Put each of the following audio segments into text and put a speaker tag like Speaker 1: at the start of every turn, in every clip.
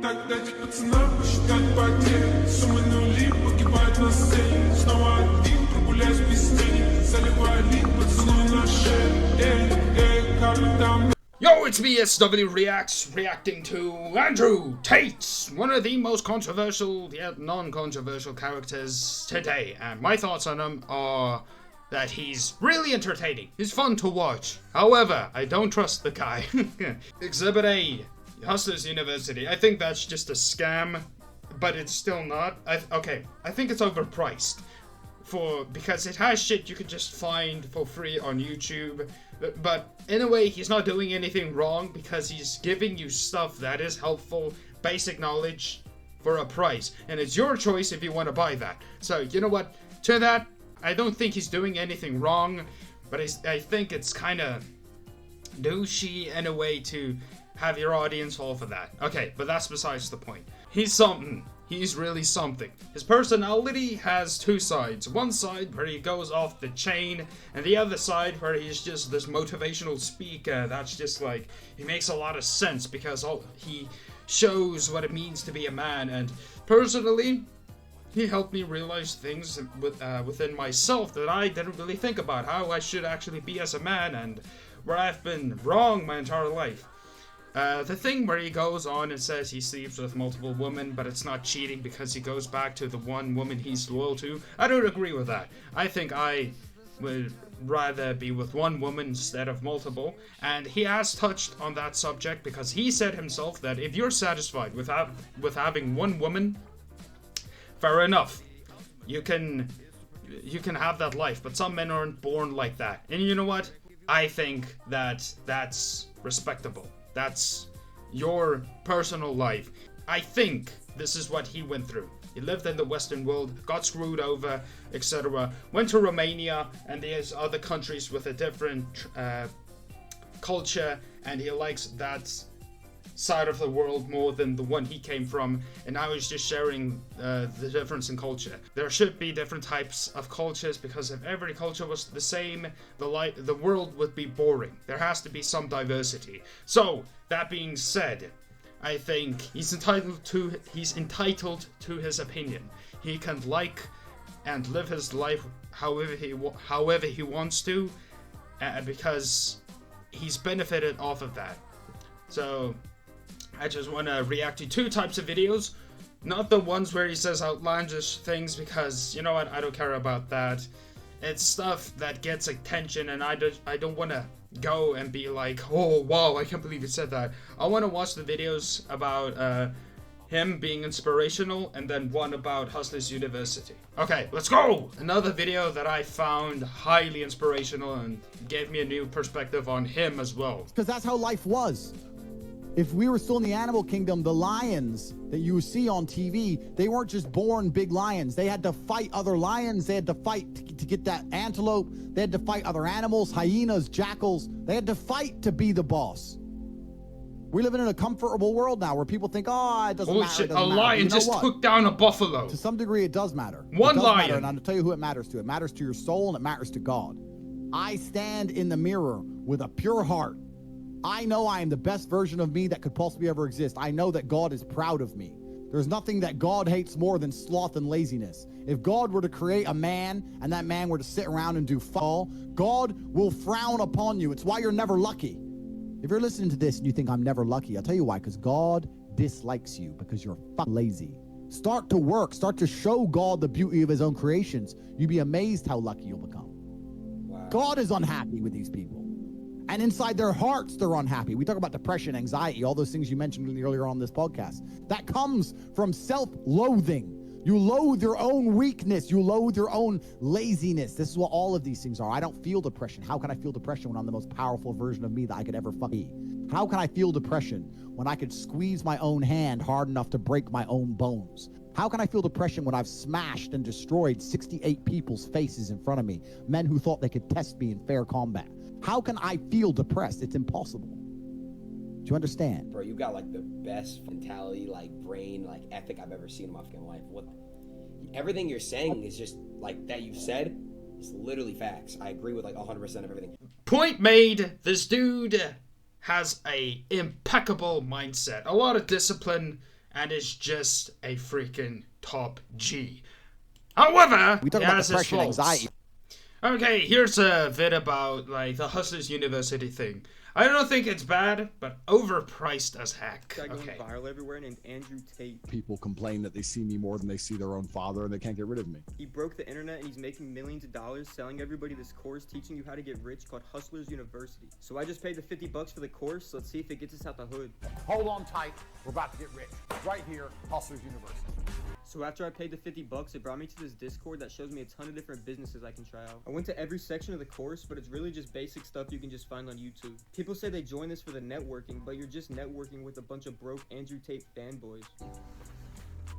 Speaker 1: Тогда эти пацана посчитать потери. Суммы нули погибают на сцене. Снова один, прогуляюсь без тени. Заливаю лик, поцелуй на шее. Как там?
Speaker 2: Yo, it's me, SWreacts, reacting to Andrew Tate, one of the most controversial yet non-controversial characters today, and my thoughts on him are that he's really entertaining. He's fun to watch. However, I don't trust the guy. Exhibit A, Hustlers University. I think that's just a scam, but it's still not. I think it's overpriced. Because it has shit you could just find for free on YouTube, but in a way he's not doing anything wrong because he's giving you stuff that is helpful, basic knowledge for a price, and it's your choice if you want to buy that. So you know what, to that, I don't think he's doing anything wrong, but I think it's kind of douchey in a way to have your audience fall for that. Okay, but that's besides the point. He's something. He's really something. His personality has two sides. One side where he goes off the chain, and the other side where he's just this motivational speaker that's just like, he makes a lot of sense because he shows what it means to be a man. And personally, he helped me realize things within myself that I didn't really think about, how I should actually be as a man, and where I've been wrong my entire life. The thing where he goes on and says he sleeps with multiple women, but it's not cheating because he goes back to the one woman he's loyal to, I don't agree with that. I think I would rather be with one woman instead of multiple, and he has touched on that subject because he said himself that if you're satisfied with having one woman, fair enough. You can have that life, but some men aren't born like that. And you know what? I think that that's respectable. That's your personal life. I think this is what he went through. He lived in the Western world, got screwed over, etc. Went to Romania and there's other countries with a different culture, and he likes that side of the world more than the one he came from, and now he's just sharing the difference in culture. There should be different types of cultures, because if every culture was the same, the world would be boring. There has to be some diversity. So that being said, I think he's entitled to his opinion. He can like and live his life however he wants to, because he's benefited off of that. So I just want to react to two types of videos, not the ones where he says outlandish things, because you know what, I don't care about that. It's stuff that gets attention, and I don't want to go and be like, oh wow, I can't believe he said that. I want to watch the videos about him being inspirational, and then one about Hustlers University. Okay, let's go! Another video that I found highly inspirational and gave me a new perspective on him as well.
Speaker 3: Because that's how life was. If we were still in the animal kingdom, the lions that you see on TV, they weren't just born big lions. They had to fight other lions. They had to fight to get that antelope. They had to fight other animals, hyenas, jackals. They had to fight to be the boss. We're living in a comfortable world now where people think, oh, it doesn't matter.
Speaker 2: Shit, a lion just took down a buffalo.
Speaker 3: To some degree, it does matter.
Speaker 2: One lion.
Speaker 3: Matter, and I'll tell you who it matters to. It matters to your soul, and it matters to God. I stand in the mirror with a pure heart. I know I am the best version of me that could possibly ever exist. I know that God is proud of me. There's nothing that God hates more than sloth and laziness. If God were to create a man and that man were to sit around and do fall, God will frown upon you. It's why you're never lucky. If you're listening to this and you think I'm never lucky, I'll tell you why, because God dislikes you because you're lazy. Start to work. Start to show God the beauty of his own creations. You'd be amazed how lucky you'll become. Wow. God is unhappy with these people. And inside their hearts, they're unhappy. We talk about depression, anxiety, all those things you mentioned earlier on this podcast. That comes from self-loathing. You loathe your own weakness. You loathe your own laziness. This is what all of these things are. I don't feel depression. How can I feel depression when I'm the most powerful version of me that I could ever be? How can I feel depression when I could squeeze my own hand hard enough to break my own bones? How can I feel depression when I've smashed and destroyed 68 people's faces in front of me, men who thought they could test me in fair combat? How can I feel depressed? It's impossible. Do you understand?
Speaker 4: Bro, you got like the best mentality, like brain, like ethic I've ever seen in my fucking life. Everything you're saying is just like that you've said is literally facts. I agree with like 100% of everything.
Speaker 2: Point made. This dude has a impeccable mindset, a lot of discipline, and is just a freaking top G. However,
Speaker 3: We talk
Speaker 2: he
Speaker 3: about
Speaker 2: has his
Speaker 3: depression,
Speaker 2: faults.
Speaker 3: anxiety.
Speaker 2: Okay, here's a vid about like the Hustlers University thing. I don't think it's bad, but overpriced as heck.
Speaker 5: Guy going
Speaker 2: Okay.
Speaker 5: viral everywhere named Andrew Tate.
Speaker 6: People complain that they see me more than they see their own father and they can't get rid of me.
Speaker 5: He broke the internet and he's making millions of dollars selling everybody this course teaching you how to get rich called Hustlers University. So I just paid the $50 for the course. Let's see if it gets us out the hood.
Speaker 3: Hold on tight. We're about to get rich. Right here, Hustlers University.
Speaker 5: So after I paid the $50, it brought me to this Discord that shows me a ton of different businesses I can try out. I went to every section of the course, but it's really just basic stuff you can just find on YouTube. People say they join this for the networking, but you're just networking with a bunch of broke Andrew Tate fanboys.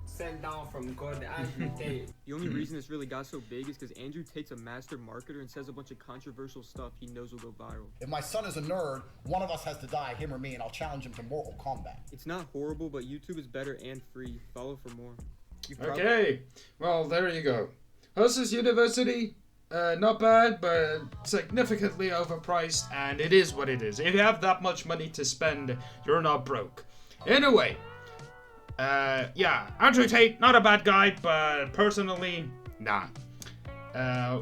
Speaker 7: Sent down from God Andrew Tate.
Speaker 5: The only reason this really got so big is because Andrew Tate's a master marketer and says a bunch of controversial stuff he knows will go viral.
Speaker 8: If my son is a nerd, one of us has to die, him or me, and I'll challenge him to Mortal Kombat.
Speaker 5: It's not horrible, but YouTube is better and free. Follow for more.
Speaker 2: Okay, well, there you go. Hustlers University, not bad, but significantly overpriced, and it is what it is. If you have that much money to spend, you're not broke. Anyway, yeah, Andrew Tate, not a bad guy, but personally, nah.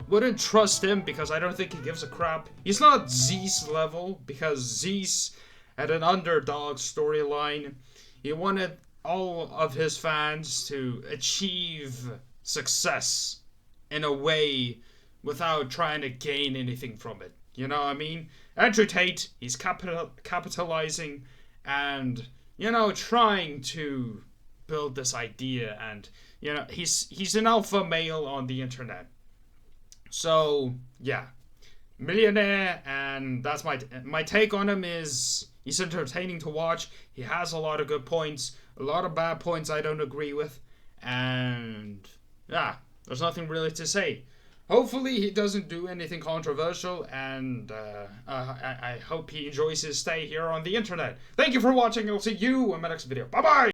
Speaker 2: Wouldn't trust him because I don't think he gives a crap. He's not Zeus level, because Zeus had an underdog storyline. He wanted all of his fans to achieve success in a way without trying to gain anything from it. You know what I mean? Andrew Tate, he's capitalizing and, you know, trying to build this idea, and, you know, he's an alpha male on the internet. So, yeah. Millionaire, and that's my take on him is he's entertaining to watch. He has a lot of good points, a lot of bad points I don't agree with, and yeah, there's nothing really to say. Hopefully he doesn't do anything controversial, and I hope he enjoys his stay here on the internet. Thank you for watching, I'll see you in my next video. Bye bye!